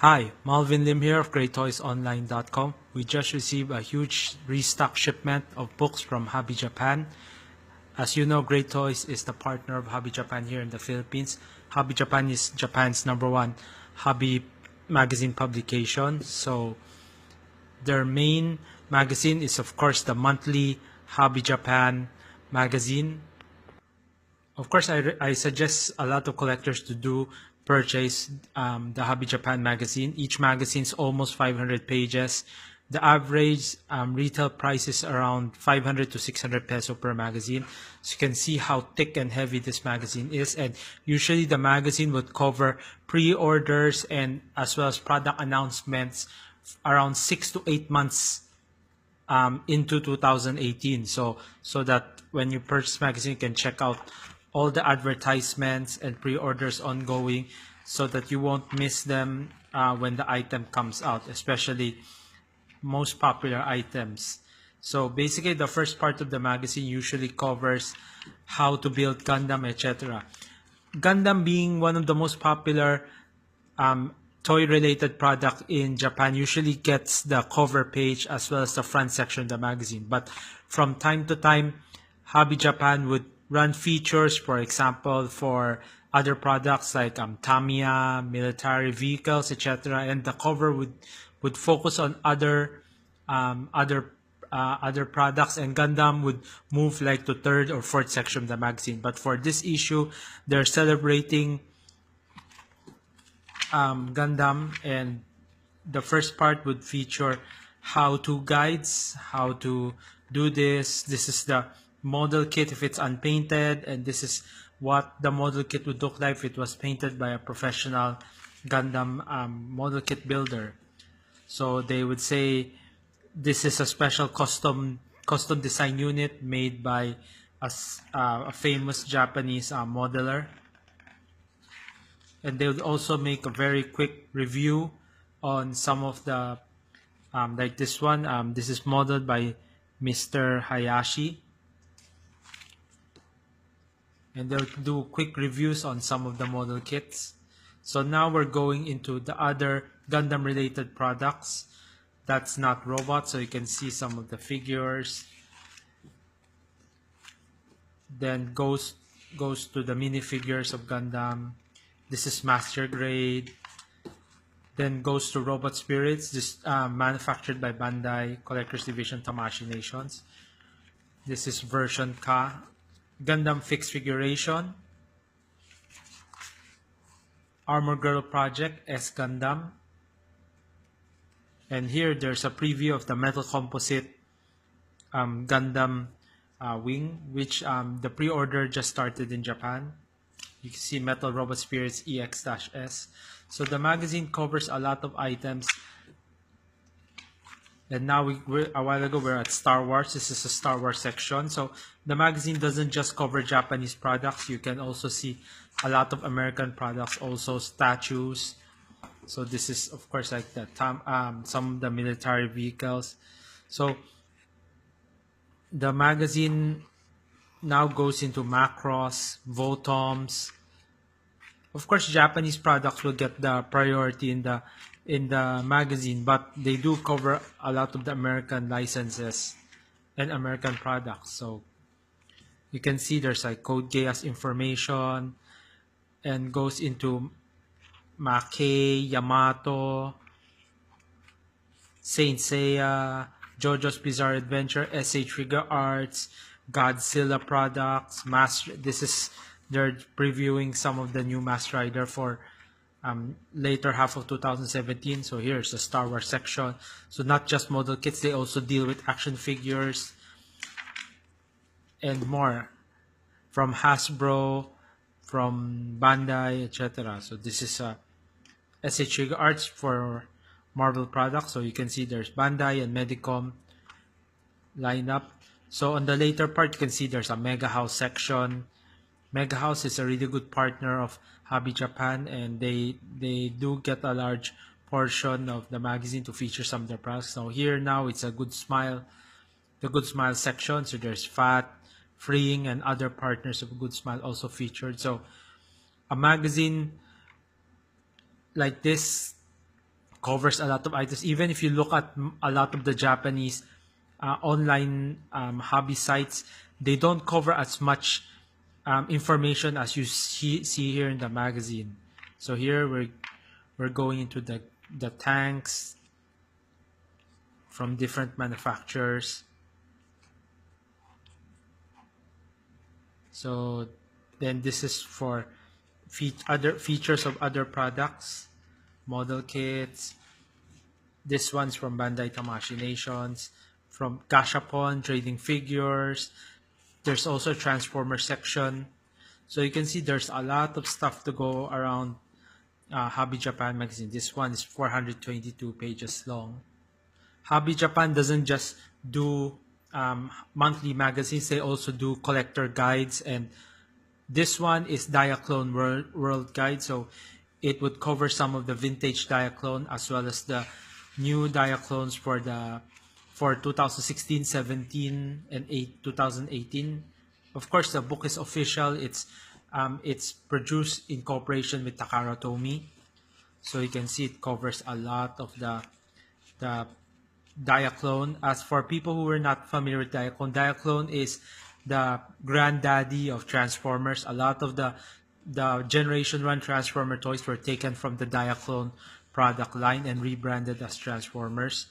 Hi, Malvin Lim here of GreattoysOnline.com. We just received a huge restock shipment of books from Hobby Japan. As you know, Great Toys is the partner of Hobby Japan here in the Philippines. Hobby Japan is Japan's #1 hobby magazine publication. So their main magazine is, of course, the monthly Hobby Japan magazine. Of course, I suggest a lot of collectors to do purchase the Hobby Japan magazine. Each magazine is almost 500 pages. The average retail price is around 500 to 600 peso per magazine. So you can see how thick and heavy this magazine is. And usually the magazine would cover pre-orders and as well as product announcements around 6 to 8 months into 2018. So that when you purchase magazine, you can check out all the advertisements and pre-orders ongoing so that you won't miss them when the item comes out, especially most popular items. So basically the first part of the magazine usually covers how to build Gundam, etc. Gundam being one of the most popular toy-related product in Japan usually gets the cover page as well as the front section of the magazine. But from time to time, Hobby Japan would run features, for example, for other products like Tamiya, military vehicles, etc. And the cover would focus on other products, and Gundam would move like to third or fourth section of the magazine. But for this issue, they're celebrating Gundam, and the first part would feature how-to guides, how to do this. This is the model kit if it's unpainted, and this is what the model kit would look like if it was painted by a professional Gundam model kit builder. So they would say this is a special custom design unit made by a famous Japanese modeler. And they would also make a very quick review on some of the like this one. This is modeled by Mr. Hayashi, and they'll do quick reviews on some of the model kits. So now we're going into the other Gundam related products that's not robots, so you can see some of the figures. Then goes to the minifigures of Gundam. This is master grade. Then goes to Robot Spirits, this manufactured by Bandai Collectors Division Tamashii Nations. This is version Ka. Gundam Fixed Figuration. Armor Girl Project S Gundam. And here there's a preview of the metal composite Gundam wing, which the pre-order just started in Japan. You can see Metal Robot Spirits EX-S. So the magazine covers a lot of items. And now a while ago we're at Star Wars. This is a Star Wars section. So the magazine doesn't just cover Japanese products. You can also see a lot of American products, also statues. So this is of course like the some of the military vehicles. So the magazine now goes into Macross, Votoms. Of course, Japanese products will get the priority in the magazine, but they do cover a lot of the American licenses and American products. So you can see there's like Code Geass information, and goes into Mackey, Yamato, Saint Seiya, JoJo's Bizarre Adventure, SA Trigger Arts, Godzilla products, they're previewing some of the new Master Rider for later half of 2017. So here's the Star Wars section. So not just model kits, they also deal with action figures and more from Hasbro, from Bandai, etc. So this is SA Trigger Arts for Marvel products. So you can see there's Bandai and Medicom lineup. So on the later part, you can see there's a Mega House section. Mega House is a really good partner of Hobby Japan, and they do get a large portion of the magazine to feature some of their products. So here now it's a Good Smile, the Good Smile section. So there's Fat, Freeing, and other partners of Good Smile also featured. So a magazine like this covers a lot of items. Even if you look at a lot of the Japanese online hobby sites, they don't cover as much information as you see here in the magazine. So here we're going into the tanks from different manufacturers. So then this is for other features of other products, model kits. This one's from Bandai Tamashii Nations, from Gashapon, trading figures. There's also a Transformer section. So you can see there's a lot of stuff to go around Hobby Japan magazine. This one is 422 pages long. Hobby Japan doesn't just do monthly magazines, they also do collector guides, and this one is Diaclone World Guide, so it would cover some of the vintage Diaclone as well as the new Diaclones for 2016, 17, and 2018. Of course, the book is official. It's produced in cooperation with Takara Tomy, so you can see it covers a lot of the Diaclone. As for people who are not familiar with Diaclone, Diaclone is the granddaddy of Transformers. A lot of the Generation 1 Transformer toys were taken from the Diaclone product line and rebranded as Transformers.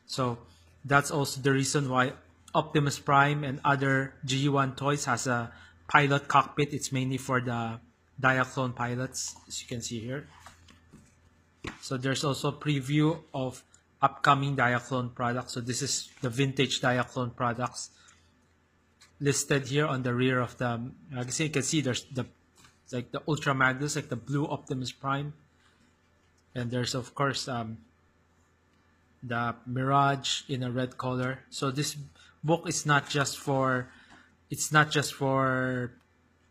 So that's also the reason why Optimus Prime and other G1 toys has a pilot cockpit. It's mainly for the Diaclone pilots, as you can see here. So there's also a preview of upcoming Diaclone products. So this is the vintage Diaclone products listed here on the rear of the magazine. You can see there's like the Ultra Magnus, like the blue Optimus Prime, and there's of course the Mirage in a red color. So this book is not just for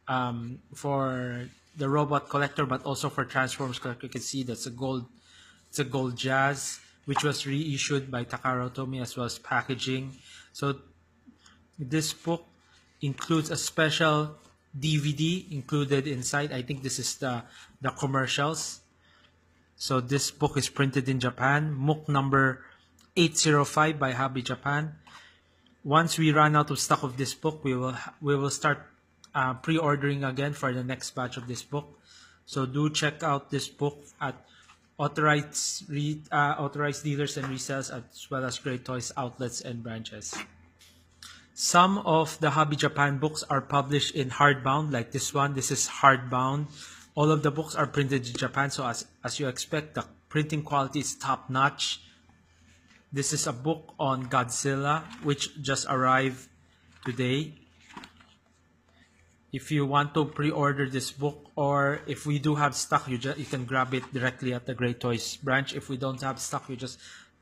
the robot collector, but also for Transformers collector. You can see it's a gold Jazz, which was reissued by Takara Tomy, as well as packaging. So this book includes a special DVD included inside. I think this is the commercials. So this book is printed in Japan, MOOC number 805 by Hobby Japan. Once we run out of stock of this book, we will start pre-ordering again for the next batch of this book. So do check out this book at authorized dealers and resellers, as well as Great Toys outlets and branches. Some of the Hobby Japan books are published in hardbound, like this one. This is hardbound. All of the books are printed in Japan, so as you expect, the printing quality is top notch. This is a book on Godzilla, which just arrived today. If you want to pre-order this book, or if we do have stock, you can grab it directly at the Great Toys branch. If we don't have stock, you just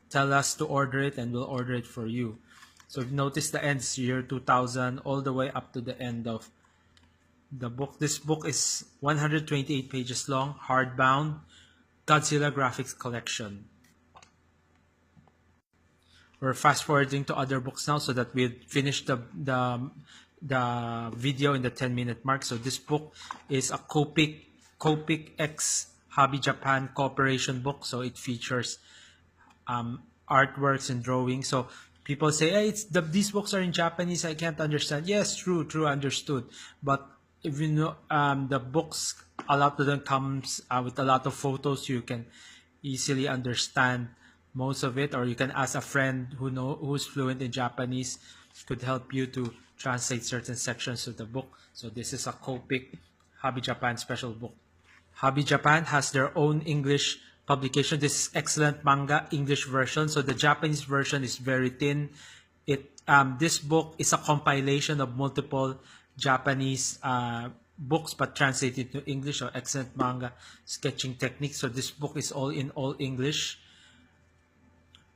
tell us to order it and we'll order it for you. So notice the ends year 2000 all the way up to the end of the book. This book is 128 pages long, hardbound, Godzilla graphics collection. We're fast forwarding to other books now so that we finish the video in the 10-minute mark. So this book is a Copic X Hobby Japan cooperation book. So it features artworks and drawings. So people say, hey, these books are in Japanese, I can't understand. Yes, true, understood. But if you know the books, a lot of them comes with a lot of photos. You can easily understand most of it, or you can ask a friend who's fluent in Japanese, could help you to translate certain sections of the book. So this is a Copic Hobby Japan special book. Hobby Japan has their own English publication. This is excellent manga English version. So the Japanese version is very thin. This book is a compilation of multiple Japanese books but translated to English. So excellent manga sketching techniques. So this book is all English.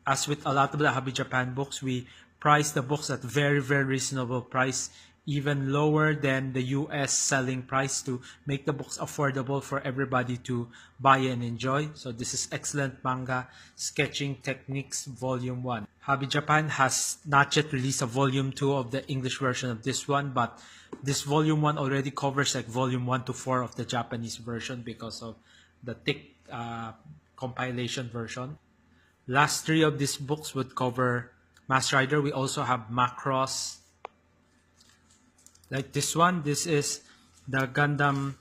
As with a lot of the Hobby Japan books, we price the books at very, very reasonable price, even lower than the US selling price, to make the books affordable for everybody to buy and enjoy. So this is excellent manga sketching techniques volume 1. Hobby Japan has not yet released a volume 2 of the English version of this one, but this volume 1 already covers like volume 1 to 4 of the Japanese version because of the thick compilation version. Last three of these books would cover Mask Rider. We also have Macross. Like this one, this is the Gundam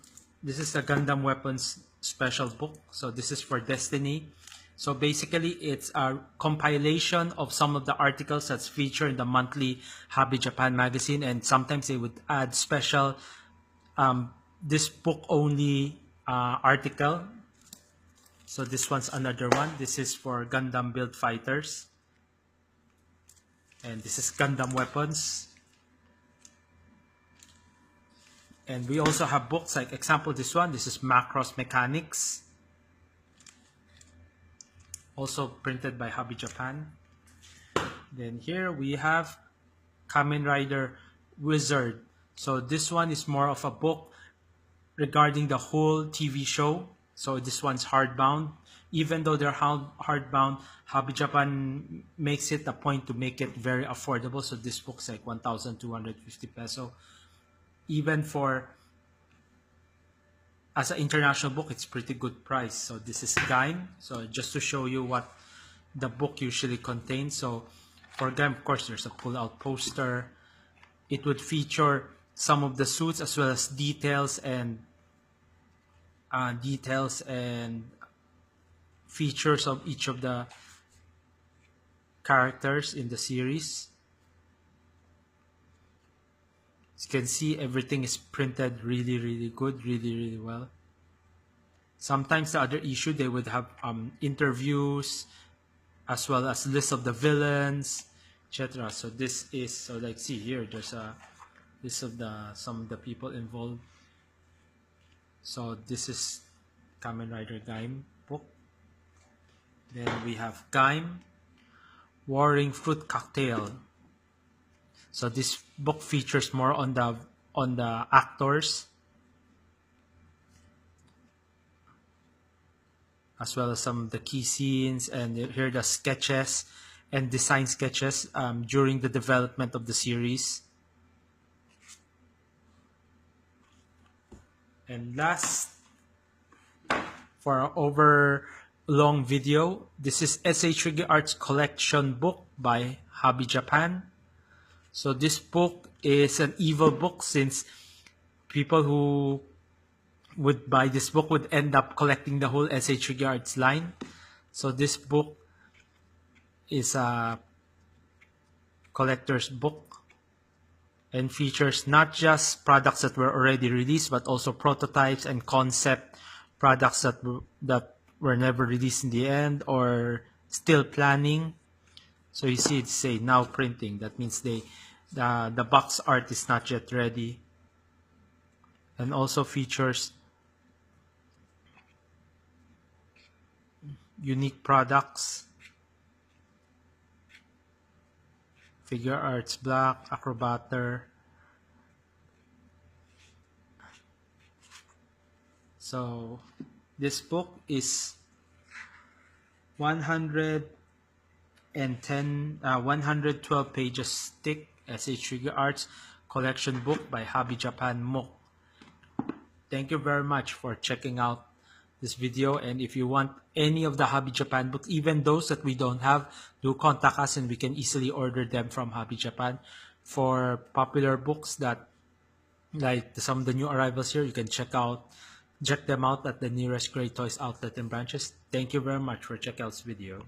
Weapons special book. So this is for Destiny. So basically it's a compilation of some of the articles that's featured in the monthly Hobby Japan magazine, and sometimes they would add special this book only article. So this one's another one. This is for Gundam Build Fighters. And this is Gundam Weapons. And we also have books like, example, this one. This is Macross Mechanics. Also printed by Hobby Japan. Then here we have Kamen Rider Wizard. So this one is more of a book regarding the whole TV show. So this one's hardbound. Even though they're hardbound, Hobby Japan makes it a point to make it very affordable. So this book's like 1,250 peso. Even for, as an international book, it's pretty good price. So this is Gaim. So just to show you what the book usually contains. So for Gaim, of course, there's a pull-out poster. It would feature some of the suits as well as details and features of each of the characters in the series. As you can see, everything is printed really good, really well. Sometimes the other issue, they would have interviews as well as list of the villains, etc. So this is, so like, see here, there's a list of some of the people involved. So this is Kamen Rider Gaim book. Then we have Gaim Warring Fruit Cocktail. So this book features more on the actors as well as some of the key scenes, and here are the sketches and design sketches during the development of the series. And last, for our over long video, this is S.A. Trigger Arts collection book by Hobby Japan. So this book is an evil book, since people who would buy this book would end up collecting the whole S.A. Trigger Arts line. So this book is a collector's book and features not just products that were already released, but also prototypes and concept products that were never released in the end or still planning. So you see it say now printing. That means the box art is not yet ready. And also features unique products, Figure Arts Black, Acrobater. So this book is 112 pages thick, S.A. Trigger Arts collection book by Hobby Japan MOOC. Thank you very much for checking out this video, and if you want any of the Hobby Japan books, even those that we don't have, do contact us and we can easily order them from Hobby Japan. For popular books that, like some of the new arrivals here, you can check them out at the nearest Great Toys outlet and branches. Thank you very much for checking out this video.